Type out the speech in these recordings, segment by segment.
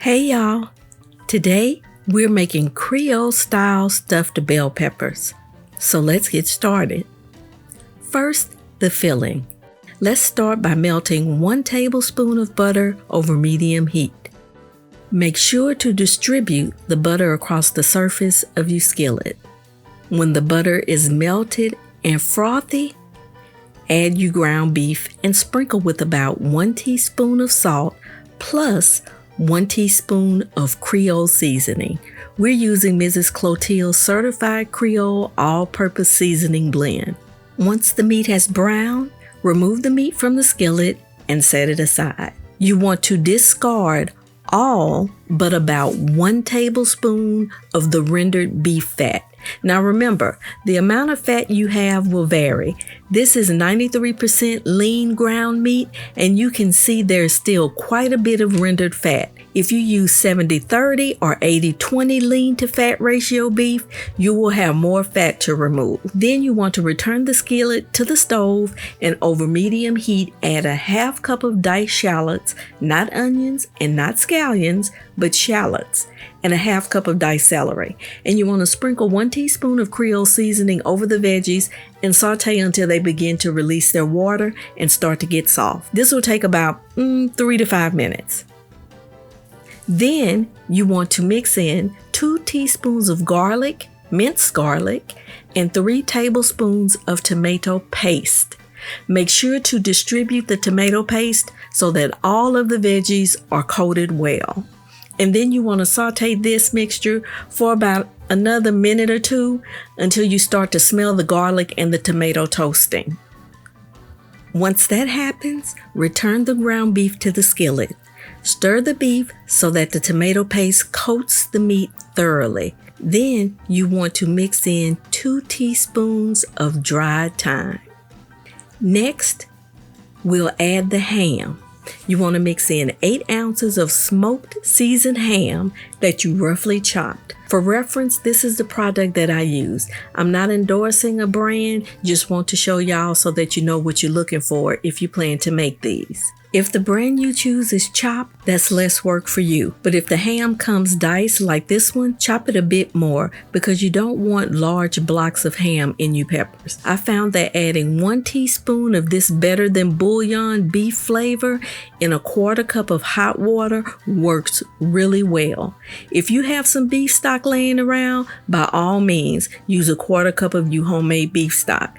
Hey y'all! Today we're making Creole style stuffed bell peppers. So let's get started. First, the filling. Let's start by melting 1 tablespoon of butter over medium heat. Make sure to distribute the butter across the surface of your skillet. When the butter is melted and frothy, add your ground beef and sprinkle with about 1 teaspoon of salt plus 1 teaspoon of Creole seasoning. We're using Mrs. Clotilde's certified Creole all-purpose seasoning blend. Once the meat has browned, remove the meat from the skillet and set it aside. You want to discard all but about 1 tablespoon of the rendered beef fat. Now remember, the amount of fat you have will vary. This is 93% lean ground meat, and you can see there's still quite a bit of rendered fat. If you use 70-30 or 80-20 lean to fat ratio beef, you will have more fat to remove. Then you want to return the skillet to the stove and over medium heat add a 1/2 cup of diced shallots, not onions and not scallions, but shallots, and a 1/2 cup of diced celery. And you want to sprinkle 1 teaspoon of Creole seasoning over the veggies and saute until they begin to release their water and start to get soft. This will take about 3 to 5 minutes. Then you want to mix in 2 teaspoons of garlic, minced garlic, and 3 tablespoons of tomato paste. Make sure to distribute the tomato paste so that all of the veggies are coated well. And then you want to saute this mixture for about another minute or 2 until you start to smell the garlic and the tomato toasting. Once that happens, return the ground beef to the skillet. Stir the beef so that the tomato paste coats the meat thoroughly. Then you want to mix in 2 teaspoons of dried thyme. Next, we'll add the ham. You want to mix in 8 ounces of smoked seasoned ham that you roughly chopped. For reference, this is the product that I use. I'm not endorsing a brand, just want to show y'all so that you know what you're looking for if you plan to make these. If the brand you choose is chopped, that's less work for you. But if the ham comes diced like this one, chop it a bit more because you don't want large blocks of ham in your peppers. I found that adding 1 teaspoon of this better than bouillon beef flavor in a 1/4 cup of hot water works really well. If you have some beef stock laying around, by all means, use a 1/4 cup of your homemade beef stock.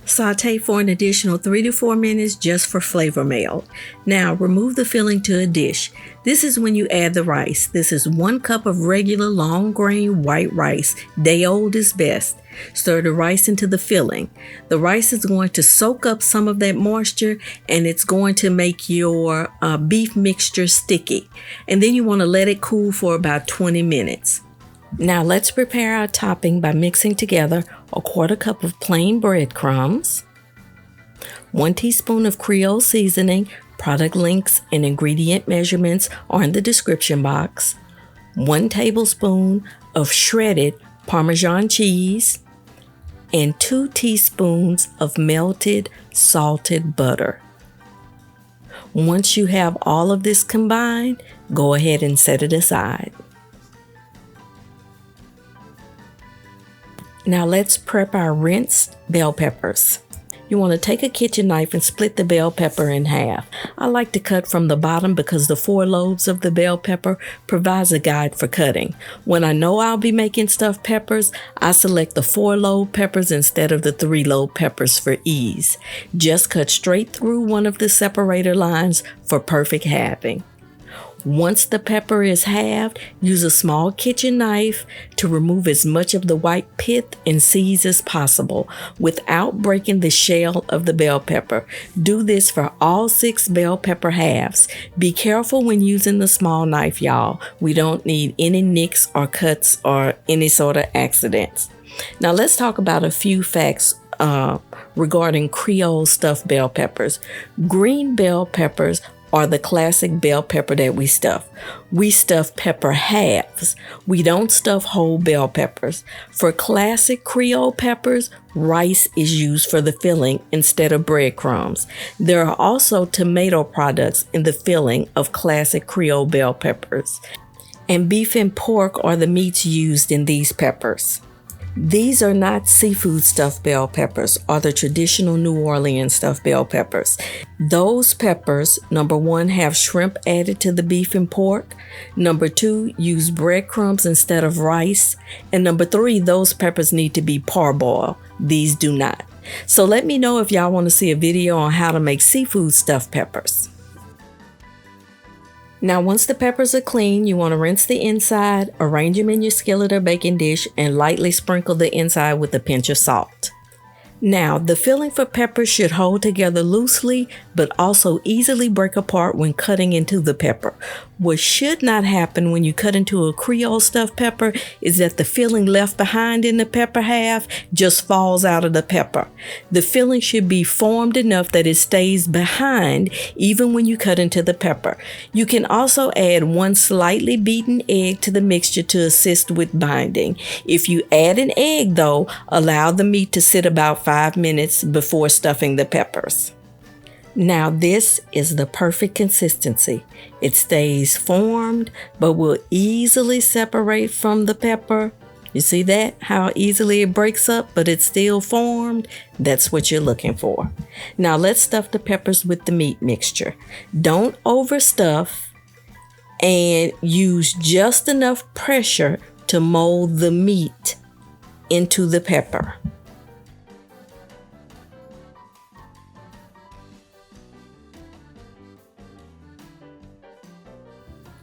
Saute for an additional 3 to 4 minutes just for flavor meld. Now remove the filling to a dish. This is when you add the rice. This is 1 cup of regular long grain white rice. Day old is best. Stir the rice into the filling. The rice is going to soak up some of that moisture and it's going to make your beef mixture sticky. And then you want to let it cool for about 20 minutes. Now let's prepare our topping by mixing together a 1/4 cup of plain breadcrumbs, 1 teaspoon of Creole seasoning. Product links and ingredient measurements are in the description box, 1 tablespoon of shredded Parmesan cheese, and 2 teaspoons of melted salted butter. Once you have all of this combined, go ahead and set it aside. Now let's prep our rinsed bell peppers. You want to take a kitchen knife and split the bell pepper in half. I like to cut from the bottom because the 4 lobes of the bell pepper provides a guide for cutting. When I know I'll be making stuffed peppers, I select the 4 lobe peppers instead of the 3 lobe peppers for ease. Just cut straight through one of the separator lines for perfect halving. Once the pepper is halved, use a small kitchen knife to remove as much of the white pith and seeds as possible without breaking the shell of the bell pepper. Do this for all 6 bell pepper halves. Be careful when using the small knife, y'all. We don't need any nicks or cuts or any sort of accidents. Now let's talk about a few facts regarding Creole stuffed bell peppers. Green bell peppers or the classic bell pepper that we stuff. We stuff pepper halves. We don't stuff whole bell peppers. For classic Creole peppers, rice is used for the filling instead of breadcrumbs. There are also tomato products in the filling of classic Creole bell peppers. And beef and pork are the meats used in these peppers. These are not seafood stuffed bell peppers or the traditional New Orleans stuffed bell peppers. Those peppers, number 1, have shrimp added to the beef and pork. Number 2, use breadcrumbs instead of rice. And number 3, those peppers need to be parboiled. These do not. So let me know if y'all want to see a video on how to make seafood stuffed peppers. Now, once the peppers are clean, you want to rinse the inside, arrange them in your skillet or baking dish, and lightly sprinkle the inside with a pinch of salt. Now, the filling for peppers should hold together loosely, but also easily break apart when cutting into the pepper. What should not happen when you cut into a Creole stuffed pepper is that the filling left behind in the pepper half just falls out of the pepper. The filling should be formed enough that it stays behind even when you cut into the pepper. You can also add 1 slightly beaten egg to the mixture to assist with binding. If you add an egg though, allow the meat to sit about 5 minutes before stuffing the peppers. Now this is the perfect consistency. It stays formed, but will easily separate from the pepper. You see that? How easily it breaks up, but it's still formed? That's what you're looking for. Now let's stuff the peppers with the meat mixture. Don't overstuff and use just enough pressure to mold the meat into the pepper.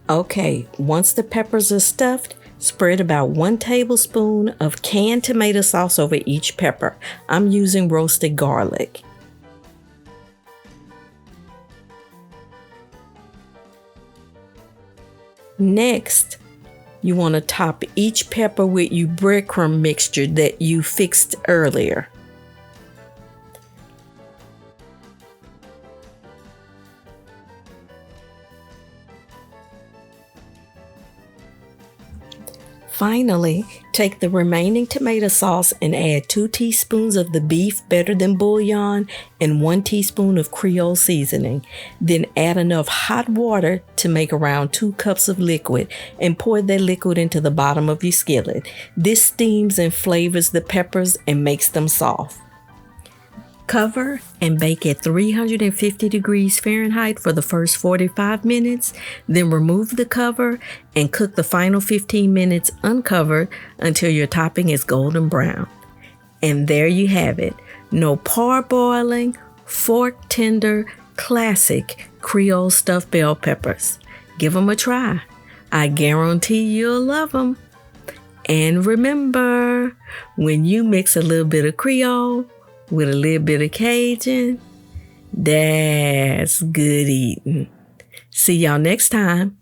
Okay, once the peppers are stuffed, spread about 1 tablespoon of canned tomato sauce over each pepper. I'm using roasted garlic. Next, you want to top each pepper with your breadcrumb mixture that you fixed earlier. Finally, take the remaining tomato sauce and add 2 teaspoons of the beef better than bouillon and 1 teaspoon of Creole seasoning. Then add enough hot water to make around 2 cups of liquid and pour that liquid into the bottom of your skillet. This steams and flavors the peppers and makes them soft. Cover and bake at 350 degrees Fahrenheit for the first 45 minutes, then remove the cover and cook the final 15 minutes uncovered until your topping is golden brown. And there you have it. No parboiling, fork tender, classic Creole stuffed bell peppers. Give them a try. I guarantee you'll love them. And remember, when you mix a little bit of Creole with a little bit of Cajun, that's good eating. See y'all next time.